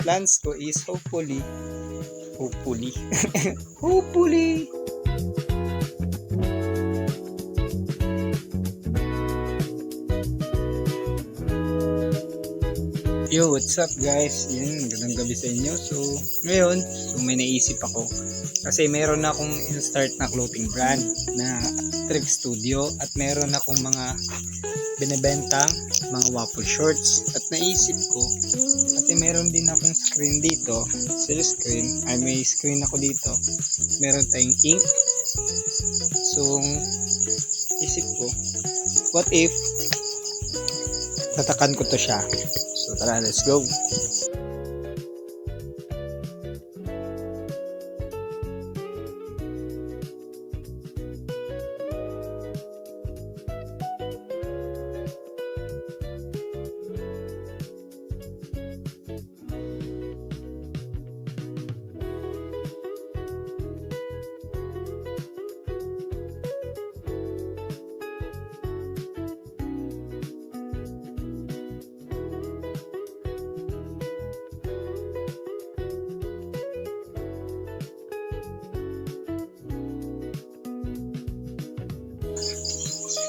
plans ko is hopefully hopefully Yo, what's up guys? Yan, magandang gabi sa inyo. So, ngayon, may naisip ako. Kasi meron na akong in-start na clothing brand na Thrift Studio at meron akong mga binibentang mga waffle shorts. At naisip ko, kasi meron din akong screen dito, screen, may screen ako dito. Meron tayong ink. So, isip ko, what if tatakan ko to siya? So tara, let's go.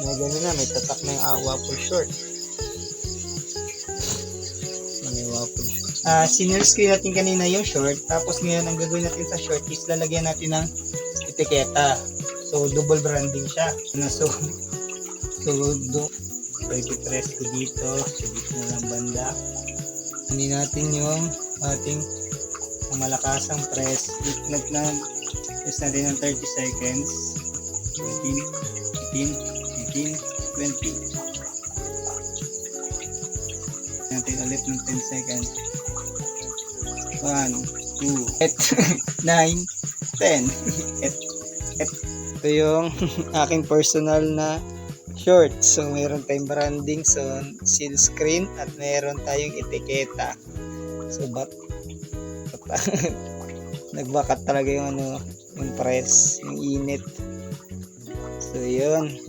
May gano'n na, may tatak na yung waffle short. May waffle short. Sinerge ko natin kanina yung short. Tapos ngayon, ang gagawin natin sa short is lalagyan natin ng etiketa. So, double branding siya. Ipipress ko dito. So, dito na lang banda. Hindi natin yung ating malakasang press. Press natin ng 30 seconds. 15, 20. Natin ulit ng 10 seconds. 1, 2, 9, 10. Ito yung aking personal na short. So, meron tayong branding, so seal screen at meron tayong etiketa. So, nagbakat talaga yung yung press, yung init. So, yun.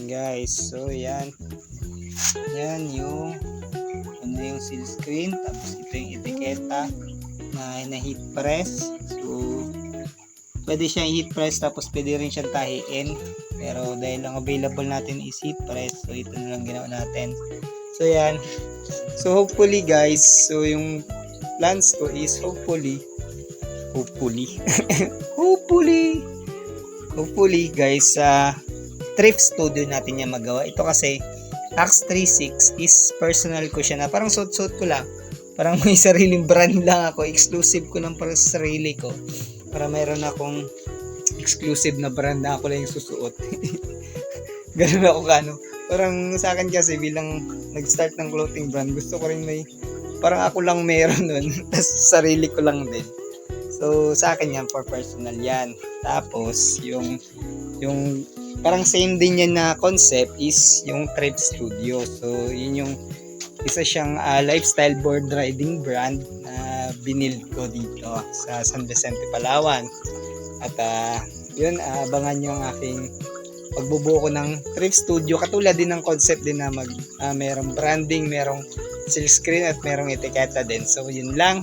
Guys, so yan yung yung seal screen, tapos ito yung etiketa na heat press. So pwede siyang heat press, tapos pwede rin siyang tahiin, pero dahil lang available natin is heat press, so ito na lang ginawa natin. So yan, so hopefully guys, so yung plans ko is hopefully guys, Thrift Studio natin niya magawa. Ito kasi Axe 36 is personal ko siya, na parang suot-suot ko lang. Parang may sariling brand lang ako. Exclusive ko ng para sa sarili ko. Para mayroon akong exclusive na brand na ako lang yung susuot. Ganun ako kano. Parang sa akin kasi bilang nag-start ng clothing brand, gusto ko rin may parang ako lang meron nun. Tapos sarili ko lang din. So sa akin yan, for personal yan. Tapos yung parang same din yan na concept is yung Thrift Studio. So yun yung isa siyang lifestyle board riding brand na binild ko dito sa San Vicente, Palawan. At yun, abangan nyo ang aking pagbubuo ko ng Thrift Studio. Katulad din ng concept din na merong branding, merong seal screen at merong etiketa din. So yun lang.